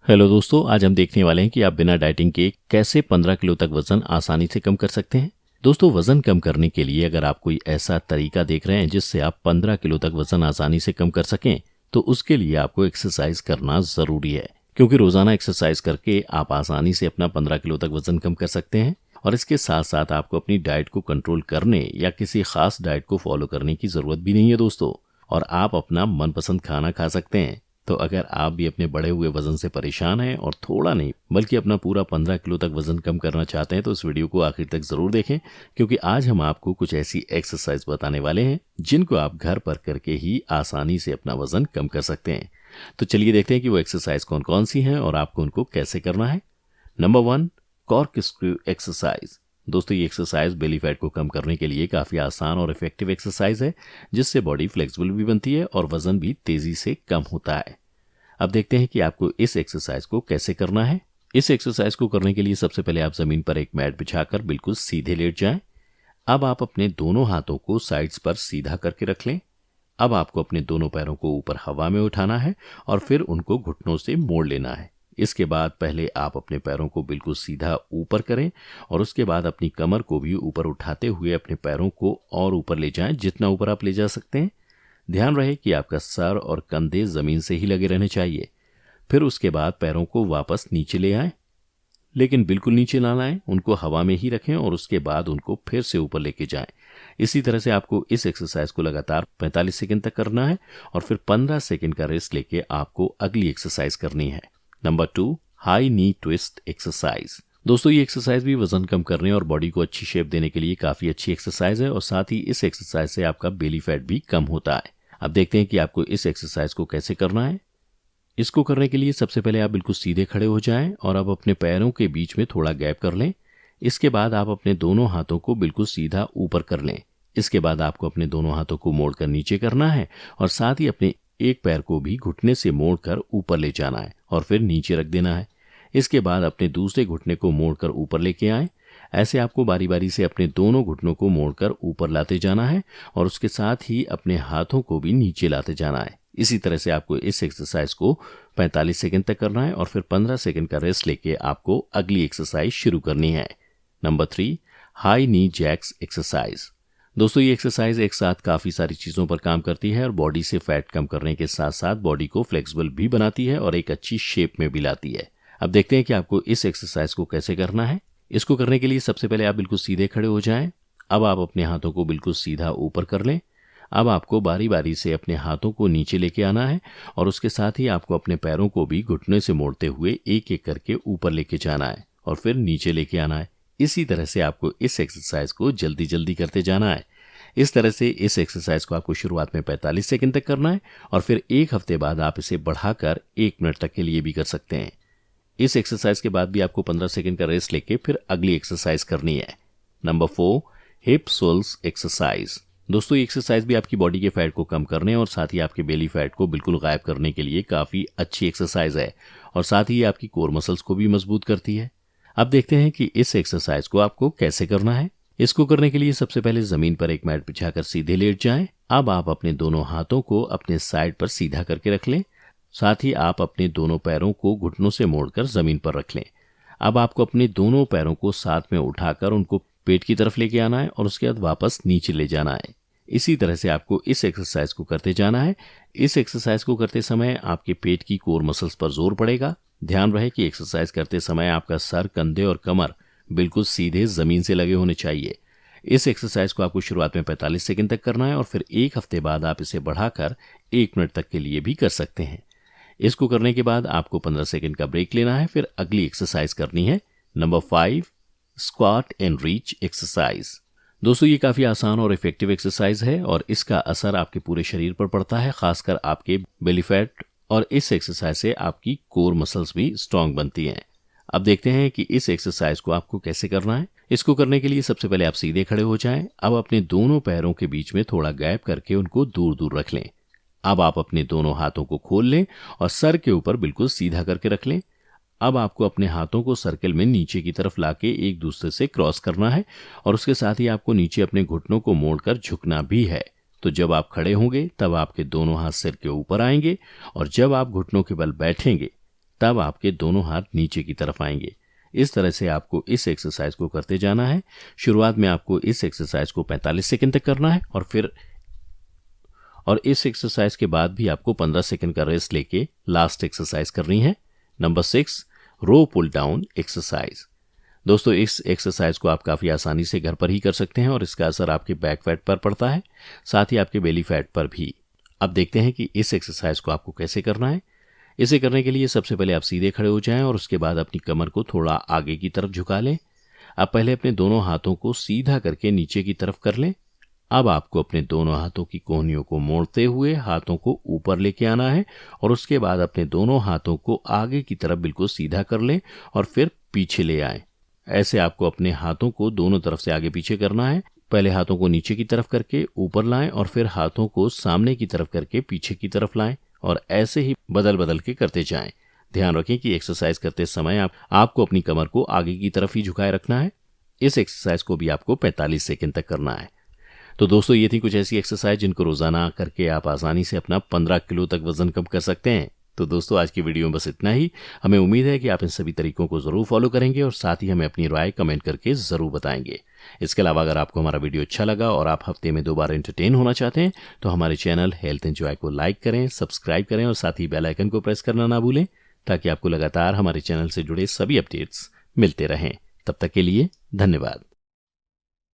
Hello दोस्तों, आज हम देखने वाले हैं कि आप बिना डाइटिंग के कैसे 15 किलो तक वजन आसानी से कम कर सकते हैं। दोस्तों, वजन कम करने के लिए अगर आप कोई ऐसा तरीका देख रहे हैं जिससे आप 15 किलो तक वजन आसानी से कम कर सकें, तो उसके लिए आपको एक्सरसाइज करना जरूरी है, क्योंकि रोजाना एक्सरसाइज करके आप आसानी से अपना 15 किलो तक वजन कम कर सकते हैं। और इसके साथ साथ आपको अपनी डाइट को कंट्रोल करने या किसी खास डाइट को फॉलो करने की जरूरत भी नहीं है दोस्तों, और आप अपना मनपसंद खाना खा सकते हैं। तो अगर आप भी अपने बढ़े हुए वजन से परेशान हैं और थोड़ा नहीं बल्कि अपना पूरा 15 किलो तक वजन कम करना चाहते हैं, तो इस वीडियो को आखिर तक जरूर देखें, क्योंकि आज हम आपको कुछ ऐसी एक्सरसाइज बताने वाले हैं जिनको आप घर पर करके ही आसानी से अपना वजन कम कर सकते हैं। तो चलिए देखते हैं कि वो एक्सरसाइज कौन कौन सी हैं और आपको उनको कैसे करना है। Number 1, cork screw exercise. दोस्तों, ये एक्सरसाइज बेली फैट को कम करने के लिए काफी आसान और इफेक्टिव एक्सरसाइज है, जिससे बॉडी फ्लेक्सिबल भी बनती है और वजन भी तेजी से कम होता है। अब देखते हैं कि आपको इस एक्सरसाइज को कैसे करना है। इस एक्सरसाइज को करने के लिए सबसे पहले आप जमीन पर एक मैट बिछाकर बिल्कुल सीधे लेट जाएं। अब आप अपने दोनों हाथों को साइड्स पर सीधा करके रख लें। अब आपको अपने दोनों पैरों को ऊपर हवा में उठाना है और फिर उनको घुटनों से मोड़ लेना है। इसके बाद पहले आप अपने पैरों को बिल्कुल सीधा ऊपर करें और उसके बाद अपनी कमर को भी ऊपर उठाते हुए अपने पैरों को और ऊपर ले जाएं, जितना ऊपर आप ले जा सकते हैं। ध्यान रहे कि आपका सर और कंधे जमीन से ही लगे रहने चाहिए। फिर उसके बाद पैरों को वापस नीचे ले आएं, लेकिन बिल्कुल नीचे ना लाएं, उनको हवा में ही रखें और उसके बाद उनको फिर से ऊपर लेके जाएं। इसी तरह से आपको इस एक्सरसाइज को लगातार 45 सेकंड तक करना है और फिर 15 सेकंड का रेस्ट लेके आपको अगली एक्सरसाइज करनी है। नंबर 2, हाई नी ट्विस्ट एक्सरसाइज। दोस्तों, ये एक्सरसाइज भी वजन कम करने और बॉडी को अच्छी शेप देने के लिए काफी अच्छी एक्सरसाइज है और साथ ही इस एक्सरसाइज से आपका बेली फैट भी कम होता है। अब देखते हैं कि आपको इस एक्सरसाइज को कैसे करना है। इसको करने के लिए सबसे पहले आप बिल्कुल सीधे खड़े हो जाएं और अब अपने पैरों के बीच में थोड़ा गैप कर लें। इसके बाद आप अपने दोनों हाथों को बिल्कुल सीधा ऊपर कर लें। इसके बाद आपको अपने दोनों हाथों को मोड़कर नीचे करना है और साथ ही अपने एक पैर को भी घुटने से मोड़कर ऊपर ले जाना है और फिर नीचे रख देना है। इसके बाद अपने दूसरे घुटने को मोड़कर ऊपर लेके आएं। ऐसे आपको बारी बारी से अपने दोनों घुटनों को मोड़कर ऊपर लाते जाना है और उसके साथ ही अपने हाथों को भी नीचे लाते जाना है। इसी तरह से आपको इस एक्सरसाइज को 45 सेकंड तक करना है और फिर 15 सेकंड का रेस्ट लेके आपको अगली एक्सरसाइज शुरू करनी है। नंबर 3, हाई नी जैक्स एक्सरसाइज। दोस्तों, ये एक्सरसाइज एक साथ काफी सारी चीजों पर काम करती है और बॉडी से फैट कम करने के साथ साथ बॉडी को फ्लेक्सिबल भी बनाती है और एक अच्छी शेप में भी लाती है। अब देखते हैं कि आपको इस एक्सरसाइज को कैसे करना है। इसको करने के लिए सबसे पहले आप बिल्कुल सीधे खड़े हो जाएं। अब आप अपने हाथों को बिल्कुल सीधा ऊपर कर लें। अब आपको बारी बारी से अपने हाथों को नीचे लेके आना है और उसके साथ ही आपको अपने पैरों को भी घुटने से मोड़ते हुए एक एक करके ऊपर लेके जाना है और फिर नीचे लेके आना है। इसी तरह से आपको इस एक्सरसाइज को जल्दी जल्दी करते जाना है। इस तरह से इस एक्सरसाइज को आपको शुरुआत में 45 सेकंड तक करना है और फिर एक हफ्ते बाद आप इसे बढ़ाकर 1 मिनट तक के लिए भी कर सकते हैं। इस एक्सरसाइज के बाद भी आपको 15 सेकंड का रेस्ट लेके फिर अगली एक्सरसाइज करनी है। नंबर 4, हिप सोल्स एक्सरसाइज। दोस्तों, ये एक्सरसाइज भी आपकी बॉडी के फैट को कम करने और साथ ही आपके बेली फैट को बिल्कुल गायब करने के लिए काफी अच्छी एक्सरसाइज है और साथ ही आपकी कोर मसल्स को भी मजबूत करती है। अब देखते हैं कि इस एक्सरसाइज को आपको कैसे करना है। इसको करने के लिए सबसे पहले जमीन पर एक मैट बिछाकर सीधे लेट जाएं। अब आप अपने दोनों हाथों को अपने साइड पर सीधा करके रख लें। साथ ही आप अपने दोनों पैरों को घुटनों से मोड़कर जमीन पर रख लें। अब आपको अपने दोनों पैरों को साथ में उठाकर उनको पेट की तरफ लेके आना है और उसके बाद वापस नीचे ले जाना है। इसी तरह से आपको इस एक्सरसाइज को करते जाना है। इस एक्सरसाइज को करते समय आपके पेट की कोर मसल्स पर जोर पड़ेगा। ध्यान रहे कि एक्सरसाइज करते समय आपका सर, कंधे और कमर बिल्कुल सीधे जमीन से लगे होने चाहिए। इस एक्सरसाइज को आपको शुरुआत में 45 सेकंड तक करना है और फिर एक हफ्ते बाद आप इसे बढ़ाकर 1 मिनट तक के लिए भी कर सकते हैं। इसको करने के बाद आपको 15 सेकंड का ब्रेक लेना है, फिर अगली एक्सरसाइज करनी है। Number 5, squat and reach exercise. दोस्तों, ये काफी आसान और इफेक्टिव एक्सरसाइज है और इसका असर आपके पूरे शरीर पर पड़ता है, खासकर आपके बेली फैट, और इस एक्सरसाइज से आपकी कोर मसल्स भी स्ट्रांग बनती हैं। अब देखते हैं कि इस एक्सरसाइज को आपको कैसे करना है। इसको करने के लिए सबसे पहले आप सीधे खड़े हो जाएं। अब अपने दोनों पैरों के बीच में थोड़ा गैप करके उनको दूर दूर रख लें। अब आप अपने दोनों हाथों को खोल लें और सर के ऊपर बिल्कुल सीधा करके रख लें। अब आपको अपने हाथों को सर्कल में नीचे की तरफ लाके एक दूसरे से क्रॉस करना है और उसके साथ ही आपको नीचे अपने घुटनों को मोड़कर झुकना भी है। तो जब आप खड़े होंगे तब आपके दोनों हाथ सिर के ऊपर आएंगे और जब आप घुटनों के बल बैठेंगे तब आपके दोनों हाथ नीचे की तरफ आएंगे। इस तरह से आपको इस एक्सरसाइज को करते जाना है। शुरुआत में आपको इस एक्सरसाइज को 45 सेकंड तक करना है और इस एक्सरसाइज के बाद भी आपको 15 सेकंड का रेस्ट लेके लास्ट एक्सरसाइज करनी है। नंबर 6, रो पुल डाउन एक्सरसाइज। दोस्तों, इस एक्सरसाइज को आप काफ़ी आसानी से घर पर ही कर सकते हैं और इसका असर आपके बैक फैट पर पड़ता है, साथ ही आपके बेली फैट पर भी। अब देखते हैं कि इस एक्सरसाइज को आपको कैसे करना है। इसे करने के लिए सबसे पहले आप सीधे खड़े हो जाएं और उसके बाद अपनी कमर को थोड़ा आगे की तरफ झुका लें। अब पहले अपने दोनों हाथों को सीधा करके नीचे की तरफ कर लें। अब आपको अपने दोनों हाथों की कोहनियों को मोड़ते हुए हाथों को ऊपर लेके आना है और उसके बाद अपने दोनों हाथों को आगे की तरफ बिल्कुल सीधा कर लें और फिर पीछे ले आएं। ऐसे आपको अपने हाथों को दोनों तरफ से आगे पीछे करना है। पहले हाथों को नीचे की तरफ करके ऊपर लाएं और फिर हाथों को सामने की तरफ करके पीछे की तरफ लाएं और ऐसे ही बदल बदल के करते जाएं। ध्यान रखें कि एक्सरसाइज करते समय आपको अपनी कमर को आगे की तरफ ही झुकाए रखना है। इस एक्सरसाइज को भी आपको 45 सेकंड तक करना है। तो दोस्तों, ये थी कुछ ऐसी एक्सरसाइज जिनको रोजाना करके आप आसानी से अपना 15 किलो तक वजन कम कर सकते हैं। तो दोस्तों, आज की वीडियो में बस इतना ही। हमें उम्मीद है कि आप इन सभी तरीकों को जरूर फॉलो करेंगे और साथ ही हमें अपनी राय कमेंट करके जरूर बताएंगे। इसके अलावा अगर आपको हमारा वीडियो अच्छा लगा और आप हफ्ते में 2 बार एंटरटेन होना चाहते हैं तो हमारे चैनल हेल्थ एंजॉय को लाइक करें, सब्सक्राइब करें और साथ ही बेल आइकन को प्रेस करना ना भूलें ताकि आपको लगातार हमारे चैनल से जुड़े सभी अपडेट्स मिलते रहें। तब तक के लिए धन्यवाद।